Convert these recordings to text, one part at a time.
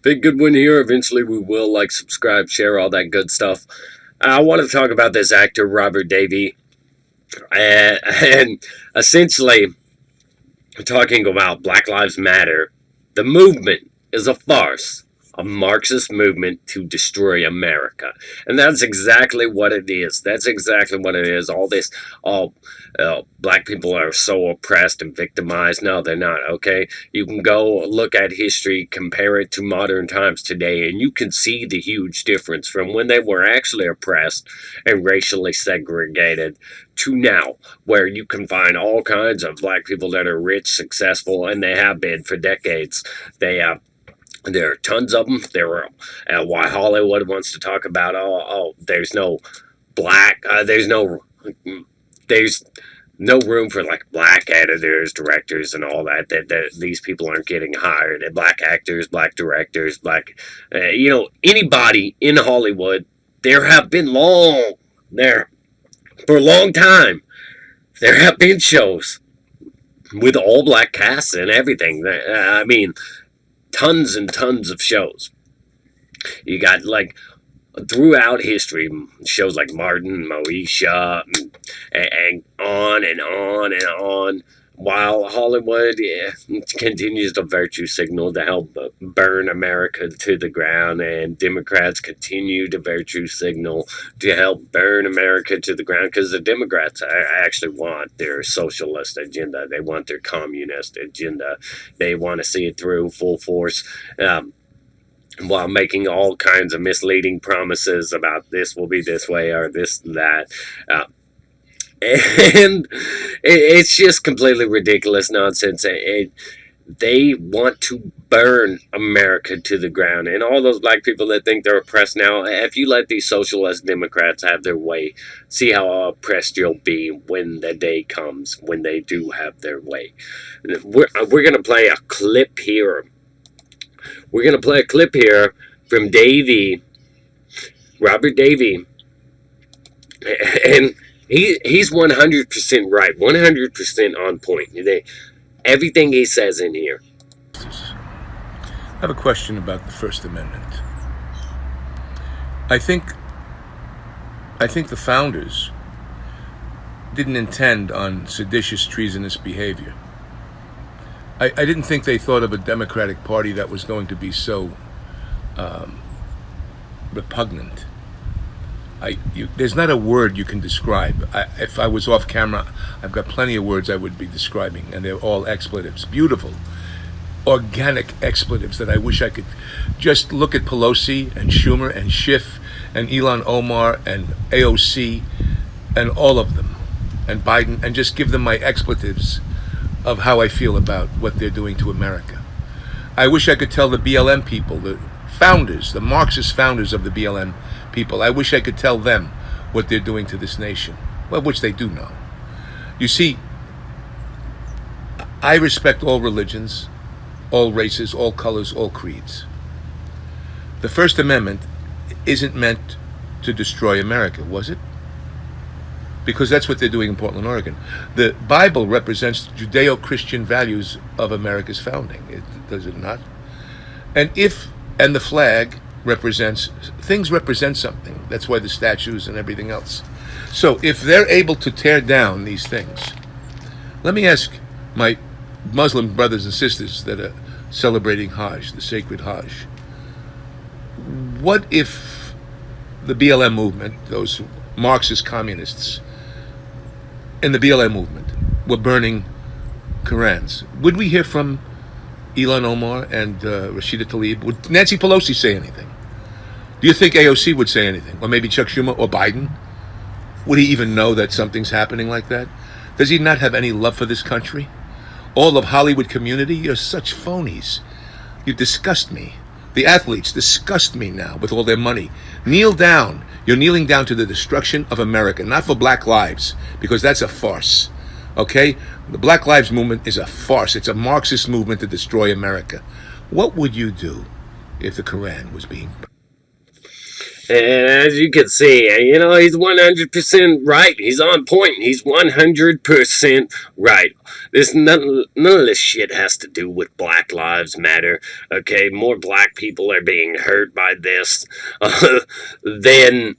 Big good win here. Eventually, we will like, subscribe, share, all that good stuff. I want to talk about this actor, Robert Davi, and essentially talking about Black Lives Matter. The movement is a farce, a Marxist movement to destroy America. And that's exactly what it is. That's exactly what it is. All this, black people are so oppressed and victimized. No, they're not, okay? You can go look at history, compare it to modern times today, and you can see the huge difference from when they were actually oppressed and racially segregated to now, where you can find all kinds of black people that are rich, successful, and they have been for decades. They there are tons of them. There are why Hollywood wants to talk about there's no black there's no room for like black editors, directors, and all that these people aren't getting hired. And black actors, black directors, black anybody in Hollywood. There have been long there for a long time. There have been shows with all black casts and everything. I mean, tons and tons of shows. You got like throughout history, shows like Martin, Moesha, and on and on and on. While Hollywood continues to virtue signal to help burn America to the ground, and Democrats continue to virtue signal to help burn America to the ground, because the Democrats actually want their socialist agenda. They want their communist agenda. They want to see it through full force. While making all kinds of misleading promises about this will be this way or this that. And it's just completely ridiculous nonsense. They want to burn America to the ground. And all those black people that think they're oppressed now, if you let these socialist Democrats have their way, see how oppressed you'll be when the day comes when they do have their way. We're going to play a clip here. We're going to play a clip here from Davi, Robert Davi. And he's 100% right, 100% on point. Everything he says in here. I have a question about the First Amendment. I think the founders didn't intend on seditious, treasonous behavior. I didn't think they thought of a Democratic Party that was going to be so repugnant. There's not a word you can describe. If I was off camera, I've got plenty of words I would be describing, and they're all expletives. Beautiful, organic expletives that I wish I could just look at Pelosi and Schumer and Schiff and Elon Omar and AOC and all of them and Biden and just give them my expletives of how I feel about what they're doing to America. I wish I could tell the BLM people, the founders, the Marxist founders of the BLM people, I wish I could tell them what they're doing to this nation. Well, which they do know. You see, I respect all religions, all races, all colors, all creeds. The First Amendment isn't meant to destroy America, was it? Because that's what they're doing in Portland, Oregon. The Bible represents Judeo-Christian values of America's founding, does it not? And the flag things represent something. That's why the statues and everything else. So if they're able to tear down these things, let me ask my Muslim brothers and sisters that are celebrating Hajj, the sacred Hajj, what if the BLM movement, those Marxist communists in the BLM movement, were burning Korans? Would we hear from Elon Omar and Rashida Tlaib? Would Nancy Pelosi say anything? Do you think AOC would say anything? Or maybe Chuck Schumer or Biden? Would he even know that something's happening like that? Does he not have any love for this country? All of Hollywood community, you're such phonies. You disgust me. The athletes disgust me now with all their money. Kneel down. You're kneeling down to the destruction of America, not for Black Lives, because that's a farce. Okay? The Black Lives Movement is a farce. It's a Marxist movement to destroy America. What would you do if the Koran was being burned? And as you can see, he's 100% right. He's on point. He's 100% right. None of this shit has to do with Black Lives Matter. Okay, more black people are being hurt by this than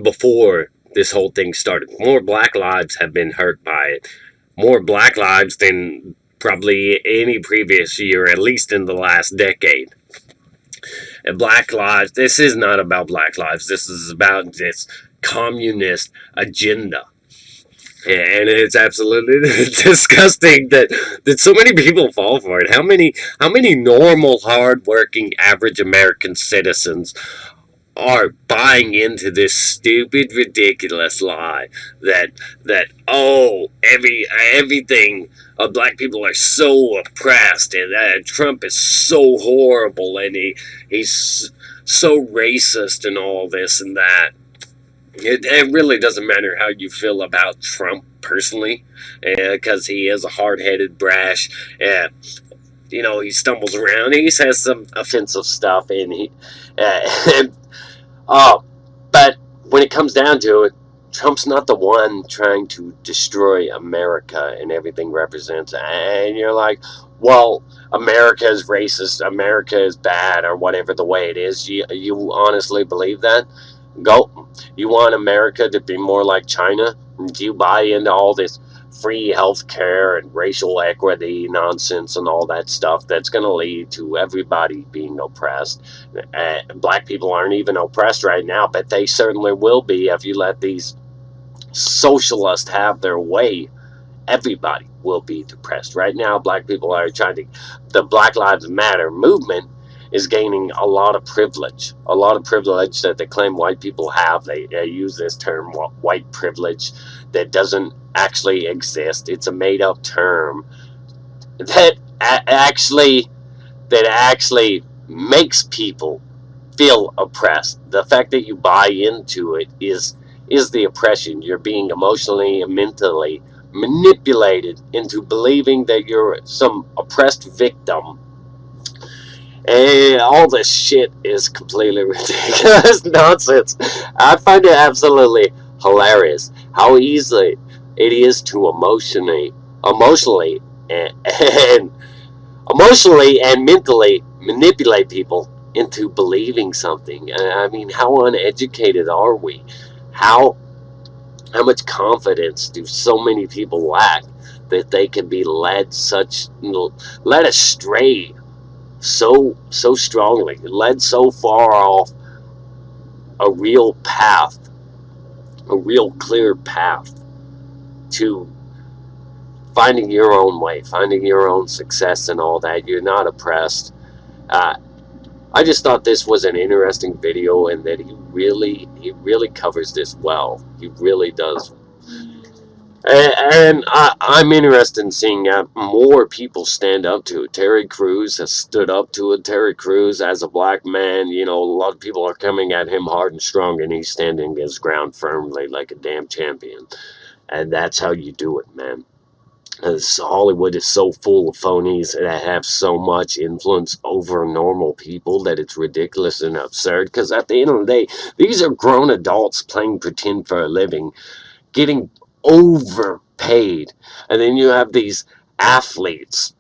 before this whole thing started. More black lives have been hurt by it. More black lives than probably any previous year, at least in the last decade. And black lives, this is not about black lives. This is about this communist agenda. And it's absolutely disgusting that so many people fall for it. How many normal, hardworking, average American citizens are buying into this stupid, ridiculous lie that everything black people are so oppressed and Trump is so horrible and he's so racist and all this and that. It really doesn't matter how you feel about Trump personally, because he is a hard-headed, brash. He stumbles around. He says some offensive stuff, and and Oh, but when it comes down to it, Trump's not the one trying to destroy America and everything represents. And you're like, well, America is racist, America is bad, or whatever the way it is. You honestly believe that? Go. You want America to be more like China? Do you buy into all this free health care and racial equity nonsense and all that stuff that's going to lead to everybody being oppressed? Black people aren't even oppressed right now, but they certainly will be if you let these socialists have their way. Everybody will be depressed. Right now, black people are the Black Lives Matter movement is gaining a lot of privilege. A lot of privilege that they claim white people have. They use this term, white privilege, that doesn't actually exist. It's a made-up term that actually makes people feel oppressed. The fact that you buy into it is the oppression. You're being emotionally and mentally manipulated into believing that you're some oppressed victim. And all this shit is completely ridiculous nonsense. I find it absolutely hilarious how easily it is to emotionally and emotionally and mentally manipulate people into believing something. I mean, how uneducated are we? How much confidence do so many people lack that they can be led astray so strongly, led so far off a real path, a real clear path to finding your own way, finding your own success and all that. You're not oppressed. I just thought this was an interesting video, and that he really covers this well. He really does. And I'm interested in seeing more people stand up to it. Terry Crews has stood up to it. Terry Crews, as a black man, a lot of people are coming at him hard and strong, and he's standing his ground firmly like a damn champion. And that's how you do it, man. As Hollywood is so full of phonies that have so much influence over normal people that it's ridiculous and absurd. Because at the end of the day, these are grown adults playing pretend for a living, getting overpaid. And then you have these athletes,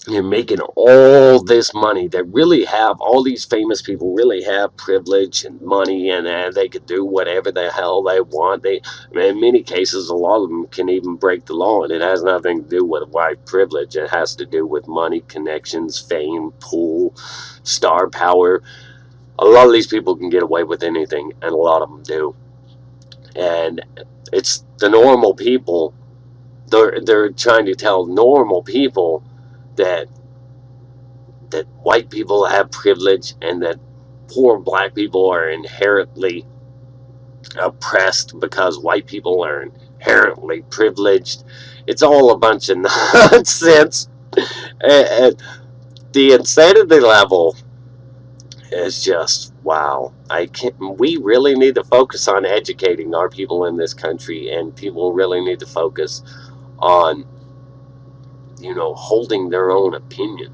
making all this money that really have, all these famous people really have privilege and money, and they could do whatever the hell they want. In many cases, a lot of them can even break the law, and it has nothing to do with white privilege. It has to do with money, connections, fame, pull, star power. A lot of these people can get away with anything, and a lot of them do. And it's the normal people. They're trying to tell normal people that white people have privilege and that poor black people are inherently oppressed because white people are inherently privileged. It's all a bunch of nonsense. And the insanity level is just wow. We really need to focus on educating our people in this country, and people really need to focus on holding their own opinion,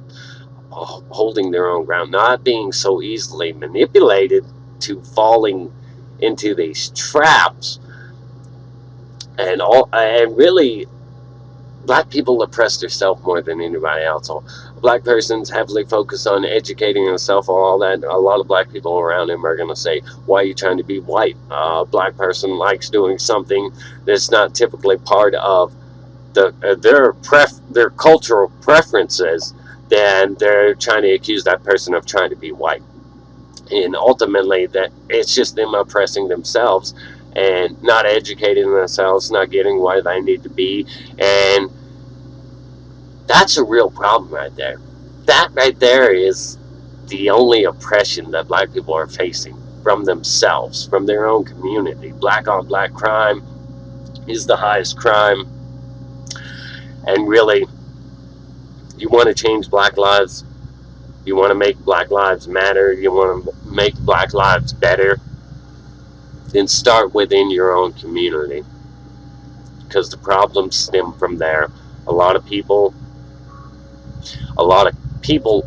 holding their own ground, not being so easily manipulated to falling into these traps. And really, black people oppress themselves more than anybody else. A black person's heavily focused on educating himself and all that. A lot of black people around him are going to say, why are you trying to be white? A black person likes doing something that's not typically part of their cultural preferences, then they're trying to accuse that person of trying to be white. And ultimately, that it's just them oppressing themselves and not educating themselves, not getting where they need to be. And that's a real problem right there. That right there is the only oppression that black people are facing from themselves, from their own community. Black on black crime is the highest crime. And really, you want to change black lives, you want to make black lives matter, you want to make black lives better, then start within your own community. Because the problems stem from there. A lot of people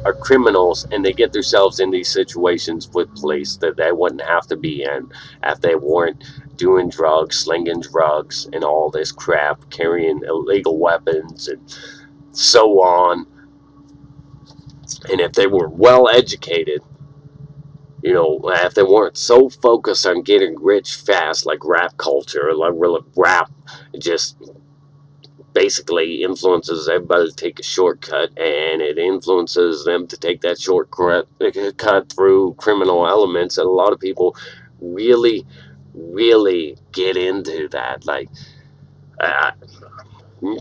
are criminals, and they get themselves in these situations with police that they wouldn't have to be in if they weren't doing drugs, slinging drugs, and all this crap, carrying illegal weapons and so on. And if they were well educated, if they weren't so focused on getting rich fast, like rap culture, like rap just basically influences everybody to take a shortcut, and it influences them to take that shortcut cut through criminal elements, and a lot of people really get into that. Like,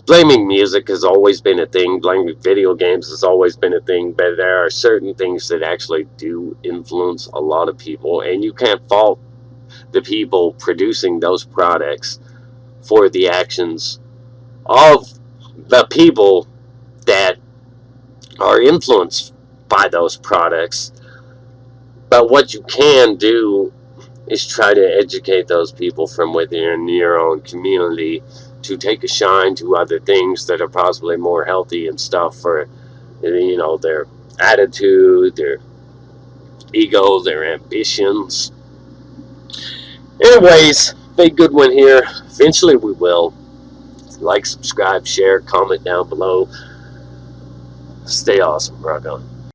blaming music has always been a thing, blaming video games has always been a thing, but there are certain things that actually do influence a lot of people, and you can't fault the people producing those products for the actions of the people that are influenced by those products. But what you can do is try to educate those people from within your own community to take a shine to other things that are possibly more healthy and stuff for, their attitude, their ego, their ambitions. Anyways, big good one here. Eventually we will. Like, subscribe, share, comment down below. Stay awesome, rock on.